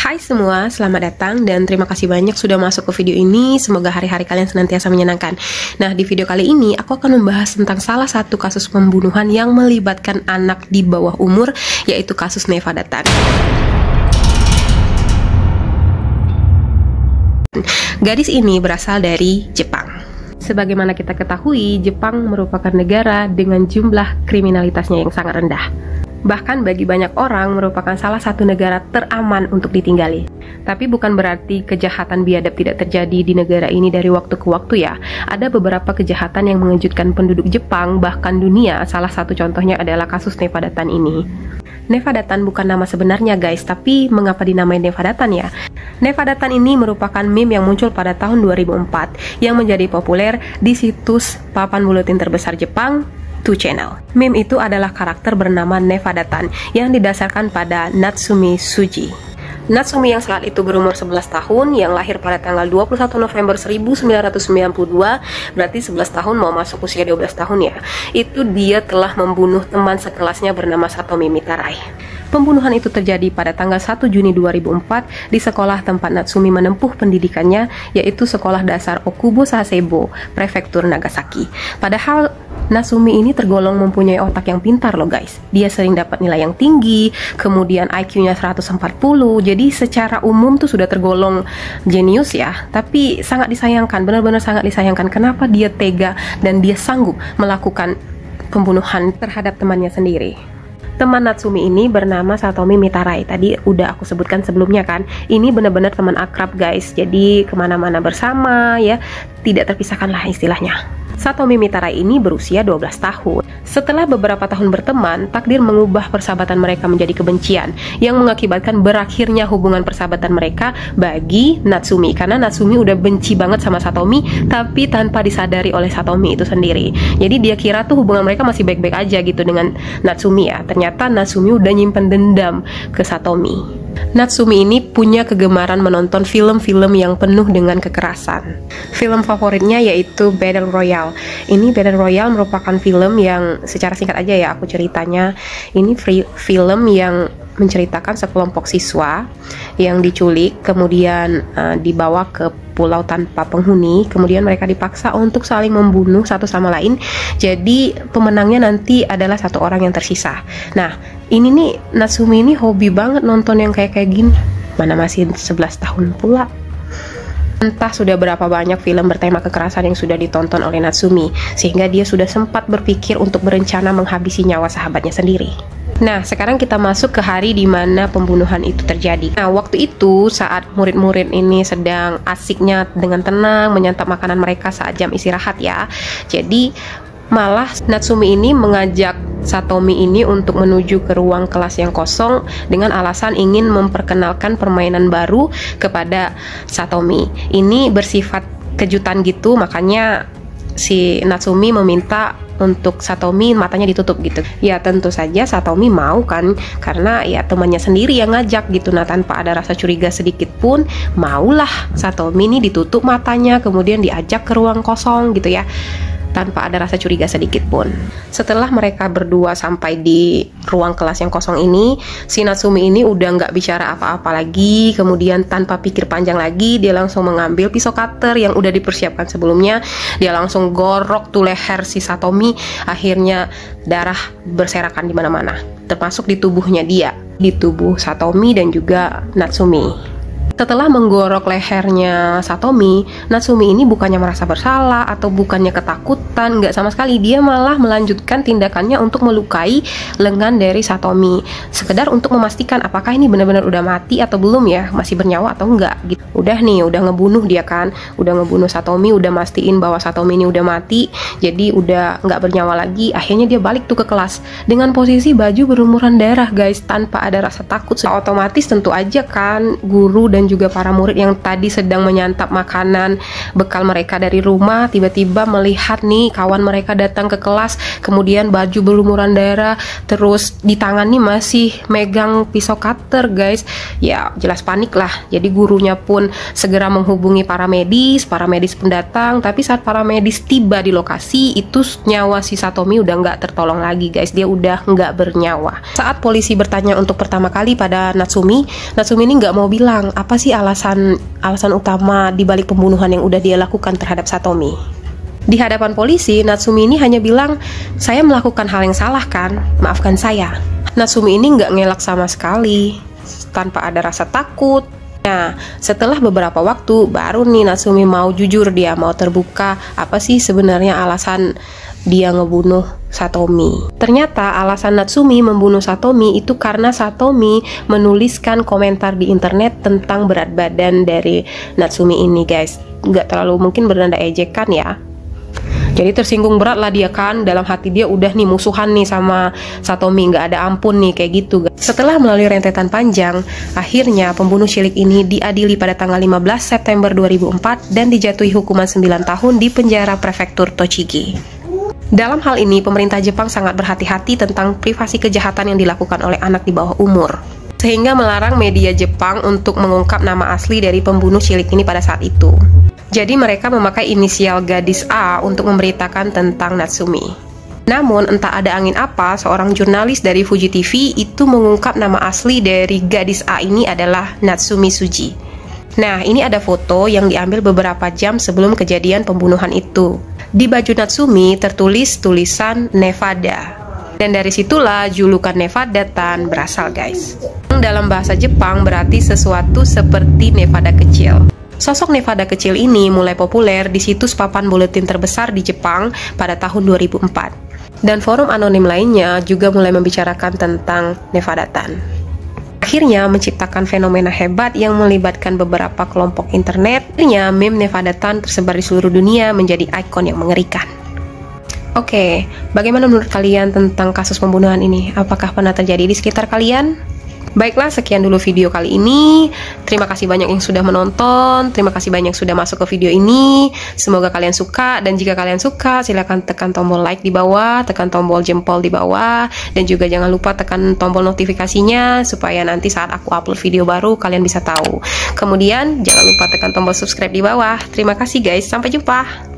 Hai semua, selamat datang dan terima kasih banyak sudah masuk ke video ini. Semoga hari-hari kalian senantiasa menyenangkan. Nah, di video kali ini aku akan membahas tentang salah satu kasus pembunuhan yang melibatkan anak di bawah umur, yaitu kasus Neva Datan. Gadis ini berasal dari Jepang. Sebagaimana kita ketahui, Jepang merupakan negara dengan jumlah kriminalitasnya yang sangat rendah. Bahkan bagi banyak orang merupakan salah satu negara teraman untuk ditinggali. Tapi bukan berarti kejahatan biadab tidak terjadi di negara ini dari waktu ke waktu ya. Ada beberapa kejahatan yang mengejutkan penduduk Jepang, bahkan dunia. Salah satu contohnya adalah kasus Neva Datan ini. Neva Datan bukan nama sebenarnya guys, tapi mengapa dinamai Neva Datan ya? Neva Datan ini merupakan meme yang muncul pada tahun 2004 yang menjadi populer di situs papan buletin terbesar Jepang, 2channel. Meme itu adalah karakter bernama Neva Datan yang didasarkan pada Natsumi Tsuji. Natsumi yang saat itu berumur 11 tahun, yang lahir pada tanggal 21 November 1992, berarti 11 tahun mau masuk usia 12 tahun ya. Itu dia telah membunuh teman sekelasnya bernama Satomi Mitarai. Pembunuhan itu terjadi pada tanggal 1 Juni 2004 di sekolah tempat Natsumi menempuh pendidikannya, yaitu Sekolah Dasar Okubo Sasebo, Prefektur Nagasaki. Padahal Natsumi ini tergolong mempunyai otak yang pintar loh guys. Dia sering dapat nilai yang tinggi, kemudian IQ-nya 140, jadi secara umum tuh sudah tergolong jenius ya. Tapi sangat disayangkan, benar-benar sangat disayangkan kenapa dia tega dan dia sanggup melakukan pembunuhan terhadap temannya sendiri. Teman Natsumi ini bernama Satomi Mitarai. Tadi udah aku sebutkan sebelumnya kan. Ini benar-benar teman akrab guys. Jadi kemana-mana bersama ya. Tidak terpisahkan lah istilahnya. Satomi Mitarai ini berusia 12 tahun. Setelah beberapa tahun berteman, takdir mengubah persahabatan mereka menjadi kebencian yang mengakibatkan berakhirnya hubungan persahabatan mereka bagi Natsumi. Karena Natsumi udah benci banget sama Satomi, tapi tanpa disadari oleh Satomi itu sendiri. Jadi dia kira tuh hubungan mereka masih baik-baik aja gitu dengan Natsumi ya. Ternyata Natsumi udah nyimpen dendam ke Satomi. Natsumi ini punya kegemaran menonton film-film yang penuh dengan kekerasan. Film favoritnya yaitu Battle Royale. Ini Battle Royale merupakan film yang secara singkat aja ya aku ceritanya. Ini film yang menceritakan sekelompok siswa yang diculik, kemudian dibawa ke pulau tanpa penghuni, kemudian mereka dipaksa untuk saling membunuh satu sama lain. Jadi pemenangnya nanti adalah satu orang yang tersisa. Nah, ini nih Natsumi ini hobi banget nonton yang kayak gini. Mana masih 11 tahun pula. Entah sudah berapa banyak film bertema kekerasan yang sudah ditonton oleh Natsumi, sehingga dia sudah sempat berpikir untuk berencana menghabisi nyawa sahabatnya sendiri. Nah, sekarang kita masuk ke hari di mana pembunuhan itu terjadi. Nah, waktu itu saat murid-murid ini sedang asiknya dengan tenang menyantap makanan mereka saat jam istirahat ya. Jadi malah Natsumi ini mengajak Satomi ini untuk menuju ke ruang kelas yang kosong dengan alasan ingin memperkenalkan permainan baru kepada Satomi. Ini bersifat kejutan gitu, makanya si Natsumi meminta untuk Satomi matanya ditutup gitu. Ya tentu saja Satomi mau kan, karena ya temannya sendiri yang ngajak gitu. Nah, tanpa ada rasa curiga sedikit pun maulah Satomi ini ditutup matanya, kemudian diajak ke ruang kosong gitu ya, tanpa ada rasa curiga sedikit pun. Setelah mereka berdua sampai di ruang kelas yang kosong ini, si Natsumi ini udah nggak bicara apa-apa lagi. Kemudian tanpa pikir panjang lagi, dia langsung mengambil pisau cutter yang udah dipersiapkan sebelumnya. Dia langsung gorok tuh leher si Satomi. Akhirnya darah berserakan di mana-mana, termasuk di tubuhnya dia, di tubuh Satomi dan juga Natsumi. Setelah menggorok lehernya Satomi, Natsumi ini bukannya merasa bersalah atau bukannya ketakutan, nggak sama sekali. Dia malah melanjutkan tindakannya untuk melukai lengan dari Satomi, sekedar untuk memastikan apakah ini benar-benar udah mati atau belum ya, masih bernyawa atau enggak gitu. Udah nih, udah ngebunuh dia kan, udah ngebunuh Satomi, udah mastiin bahwa Satomi ini udah mati, jadi udah nggak bernyawa lagi. Akhirnya dia balik tuh ke kelas dengan posisi baju berlumuran darah guys, tanpa ada rasa takut. Otomatis tentu aja kan guru dan juga para murid yang tadi sedang menyantap makanan bekal mereka dari rumah, tiba-tiba melihat nih kawan mereka datang ke kelas, kemudian baju berlumuran darah, terus di tangan nih masih megang pisau cutter guys. Ya jelas panik lah. Jadi gurunya pun segera menghubungi para medis pun datang. Tapi saat para medis tiba di lokasi, itu nyawa si Satomi udah nggak tertolong lagi guys, dia udah nggak bernyawa. Saat polisi bertanya untuk pertama kali pada Natsumi ini nggak mau bilang apa sih alasan utama dibalik pembunuhan yang udah dia lakukan terhadap Satomi. Di hadapan polisi, Natsumi ini hanya bilang, saya melakukan hal yang salah kan, maafkan saya. Natsumi ini nggak ngelak sama sekali, tanpa ada rasa takut. Nah, setelah beberapa waktu, baru nih Natsumi mau jujur, dia mau terbuka apa sih sebenarnya alasan dia ngebunuh Satomi. Ternyata alasan Natsumi membunuh Satomi itu karena Satomi menuliskan komentar di internet tentang berat badan dari Natsumi ini guys. Nggak terlalu mungkin bernada ejekan ya. Jadi tersinggung berat lah dia kan, dalam hati dia udah nih musuhan nih sama Satomi, nggak ada ampun nih kayak gitu guys. Setelah melalui rentetan panjang, akhirnya pembunuh cilik ini diadili pada tanggal 15 September 2004 dan dijatuhi hukuman 9 tahun di penjara prefektur Tochigi. Dalam hal ini, pemerintah Jepang sangat berhati-hati tentang privasi kejahatan yang dilakukan oleh anak di bawah umur, sehingga melarang media Jepang untuk mengungkap nama asli dari pembunuh cilik ini pada saat itu. Jadi mereka memakai inisial gadis A untuk memberitakan tentang Natsumi. Namun entah ada angin apa, seorang jurnalis dari Fuji TV itu mengungkap nama asli dari gadis A ini adalah Natsumi Suji. Nah, ini ada foto yang diambil beberapa jam sebelum kejadian pembunuhan itu. Di baju Natsumi tertulis tulisan Nevada. Dan dari situlah julukan Nevada-tan berasal guys. Dalam bahasa Jepang berarti sesuatu seperti Nevada kecil. Sosok Nevada kecil ini mulai populer di situs papan buletin terbesar di Jepang pada tahun 2004. Dan forum anonim lainnya juga mulai membicarakan tentang Nevada-tan. Akhirnya menciptakan fenomena hebat yang melibatkan beberapa kelompok internet. Akhirnya meme Nevada-tan tersebar di seluruh dunia menjadi ikon yang mengerikan. Oke, bagaimana menurut kalian tentang kasus pembunuhan ini? Apakah pernah terjadi di sekitar kalian? Baiklah, sekian dulu video kali ini. Terima kasih banyak yang sudah menonton. Terima kasih banyak sudah masuk ke video ini. Semoga kalian suka. Dan jika kalian suka, silahkan tekan tombol like di bawah, tekan tombol jempol di bawah, dan juga jangan lupa tekan tombol notifikasinya supaya nanti saat aku upload video baru kalian bisa tahu. Kemudian jangan lupa tekan tombol subscribe di bawah. Terima kasih guys, sampai jumpa.